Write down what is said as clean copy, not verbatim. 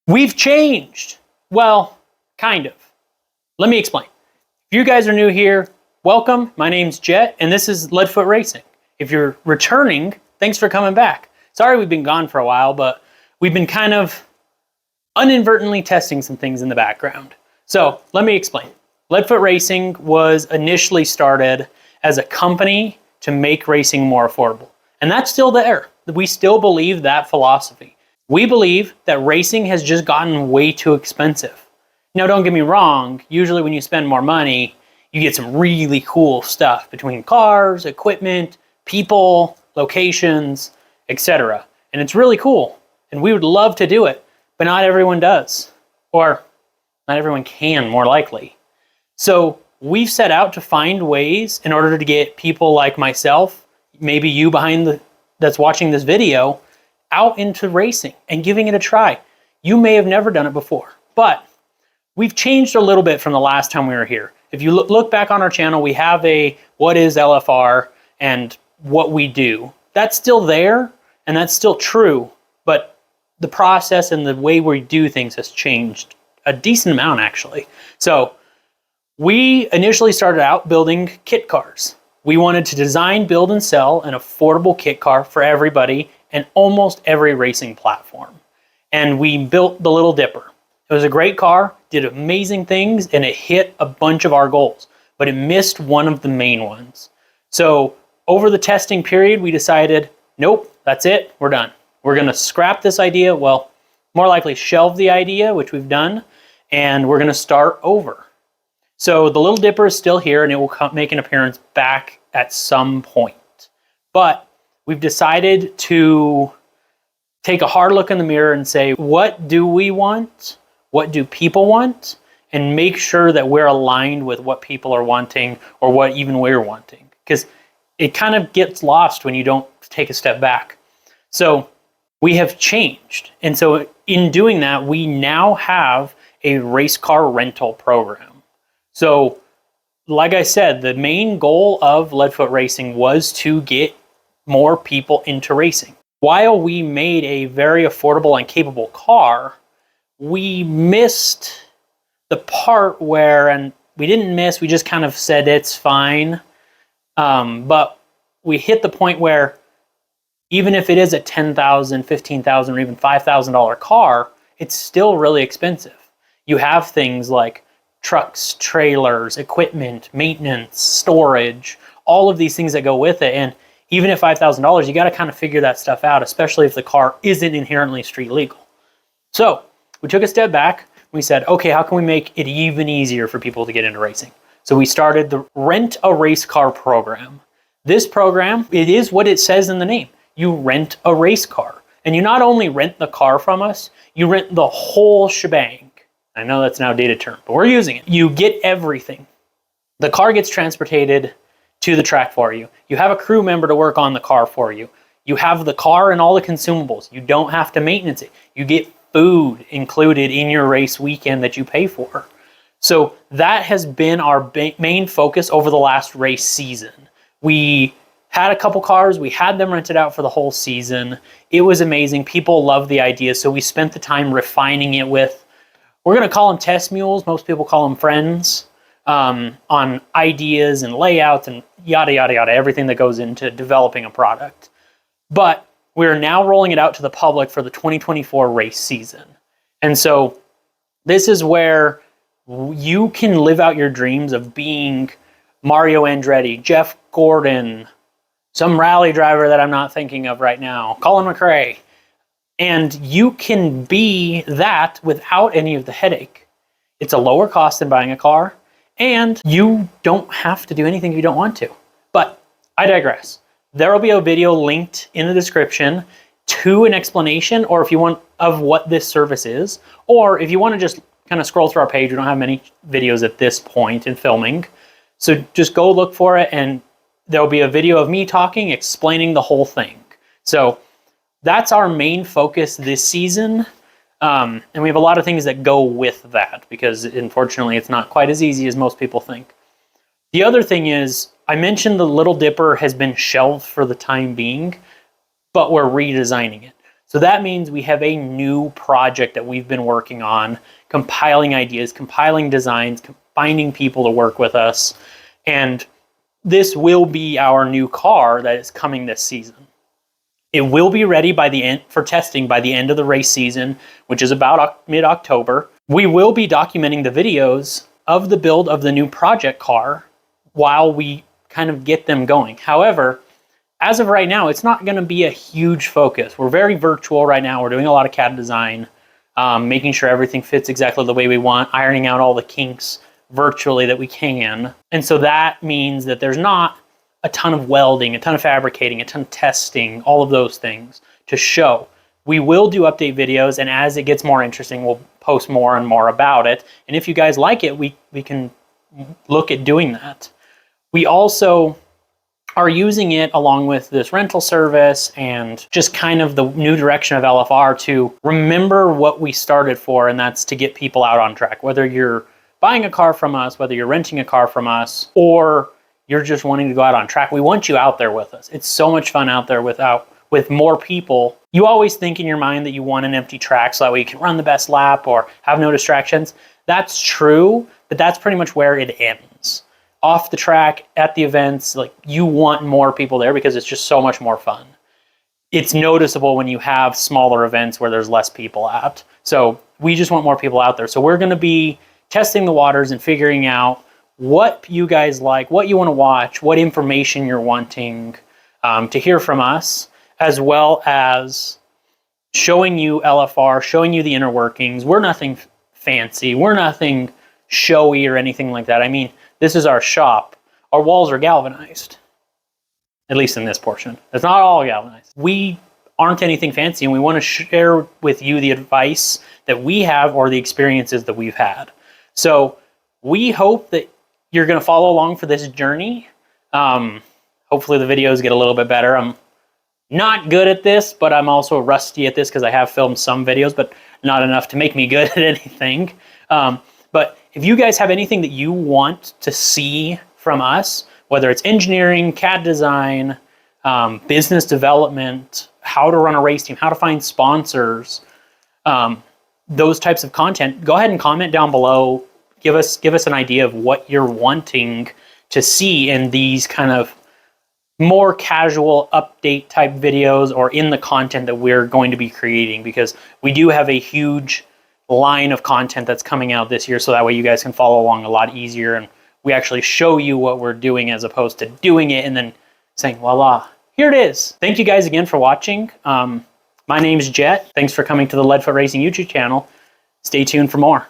We've changed. Well, kind of. Let me explain. If you guys are new here, welcome. My name's Jet, and this is Leadfoot Racing. If you're returning, thanks for coming back. Sorry we've been gone for a while, but we've been kind of inadvertently testing some things in the background. So let me explain. Leadfoot Racing was initially started as a company to make racing more affordable. And that's still there. We still believe that philosophy. We believe that racing has just gotten way too expensive. Now, don't get me wrong, usually when you spend more money, you get some really cool stuff between cars, equipment, people, locations, etc. And it's really cool. And we would love to do it, but not everyone does. Or not everyone can, more likely. So we've set out to find ways in order to get people like myself, maybe you that's watching this video, out into racing and giving it a try. You may have never done it before, but we've changed a little bit from the last time we were here. If you look back on our channel, we have a what is LFR and what we do. That's still there and that's still true, but the process and the way we do things has changed a decent amount actually. So we initially started out building kit cars. We wanted to design, build, and sell an affordable kit car for everybody and almost every racing platform. And we built the Little Dipper. It was a great car, did amazing things, and it hit a bunch of our goals, but it missed one of the main ones. So over the testing period, we decided, nope, that's it, we're done. We're gonna scrap this idea, well, more likely shelve the idea, which we've done, and we're gonna start over. So the Little Dipper is still here and it will make an appearance back at some point. But we've decided to take a hard look in the mirror and say, what do we want? What do people want? And make sure that we're aligned with what people are wanting or what even we're wanting. Because it kind of gets lost when you don't take a step back. So we have changed. And so in doing that, we now have a race car rental program. So like I said, the main goal of Leadfoot Racing was to get more people into racing. While we made a very affordable and capable car, we missed the part where, and we didn't miss, we just kind of said it's fine. But we hit the point where even if it is a $10,000, $15,000, or even $5,000 car, it's still really expensive. You have things like trucks, trailers, equipment, maintenance, storage, all of these things that go with it. And even at $5,000, you got to kind of figure that stuff out, especially if the car isn't inherently street legal. So we took a step back. We said, okay, how can we make it even easier for people to get into racing? So we started the Rent a Race Car program. This program, it is what it says in the name. You rent a race car. And you not only rent the car from us, you rent the whole shebang. I know that's an outdated term, but we're using it. You get everything. The car gets transported to the track for you. You have a crew member to work on the car for you. You have the car and all the consumables. You don't have to maintenance it. You get food included in your race weekend that you pay for. So that has been our main focus over the last race season. We had a couple cars. We had them rented out for the whole season. It was amazing. People loved the idea. So we spent the time refining it with, we're going to call them test mules. Most people call them friends, on ideas and layouts and yada, yada, yada, everything that goes into developing a product. But we're now rolling it out to the public for the 2024 race season. And so this is where you can live out your dreams of being Mario Andretti, Jeff Gordon, some rally driver that I'm not thinking of right now, Colin McRae. And you can be that without any of the headache. It's a lower cost than buying a car, and you don't have to do anything if you don't want to. But I digress. There will be a video linked in the description to an explanation, or if you want, of what this service is, or if you want to just kind of scroll through our page. We don't have many videos at this point in filming. So just go look for it, and there'll be a video of me talking, explaining the whole thing. So that's our main focus this season. And we have a lot of things that go with that because unfortunately it's not quite as easy as most people think. The other thing is, I mentioned the Little Dipper has been shelved for the time being, but we're redesigning it. So that means we have a new project that we've been working on, compiling ideas, compiling designs, finding people to work with us. And this will be our new car that is coming this season. It will be ready by the end for testing by the end of the race season, which is about mid-October. We will be documenting the videos of the build of the new project car while we kind of get them going. However, as of right now, it's not going to be a huge focus. We're very virtual right now. We're doing a lot of CAD design, making sure everything fits exactly the way we want, ironing out all the kinks virtually that we can. And so that means that there's not a ton of welding, a ton of fabricating, a ton of testing, all of those things to show. We will do update videos, and as it gets more interesting, we'll post more and more about it. And if you guys like it, we can look at doing that. We also are using it along with this rental service and just kind of the new direction of LFR to remember what we started for, and that's to get people out on track. Whether you're buying a car from us, whether you're renting a car from us, or you're just wanting to go out on track, we want you out there with us. It's so much fun out there with more people. You always think in your mind that you want an empty track so that way you can run the best lap or have no distractions. That's true, but that's pretty much where it ends. Off the track, at the events, like, you want more people there because it's just so much more fun. It's noticeable when you have smaller events where there's less people at. So we just want more people out there. So we're going to be testing the waters and figuring out what you guys like, what you want to watch, what information you're wanting to hear from us, as well as showing you LFR, showing you the inner workings. We're nothing fancy. We're nothing showy or anything like that. I mean, this is our shop. Our walls are galvanized, at least in this portion. It's not all galvanized. We aren't anything fancy, and we want to share with you the advice that we have or the experiences that we've had. So we hope that you're going to follow along for this journey. Hopefully the videos get a little bit better. I'm not good at this, but I'm also rusty at this because I have filmed some videos, but not enough to make me good at anything. But if you guys have anything that you want to see from us, whether it's engineering, CAD design, business development, how to run a race team, how to find sponsors, those types of content, go ahead and comment down below. Give us an idea of what you're wanting to see in these kind of more casual update type videos or in the content that we're going to be creating, because we do have a huge line of content that's coming out this year, so that way you guys can follow along a lot easier, and we actually show you what we're doing as opposed to doing it and then saying, voila, here it is. Thank you guys again for watching. My name's Jet. Thanks for coming to the Leadfoot Racing YouTube channel. Stay tuned for more.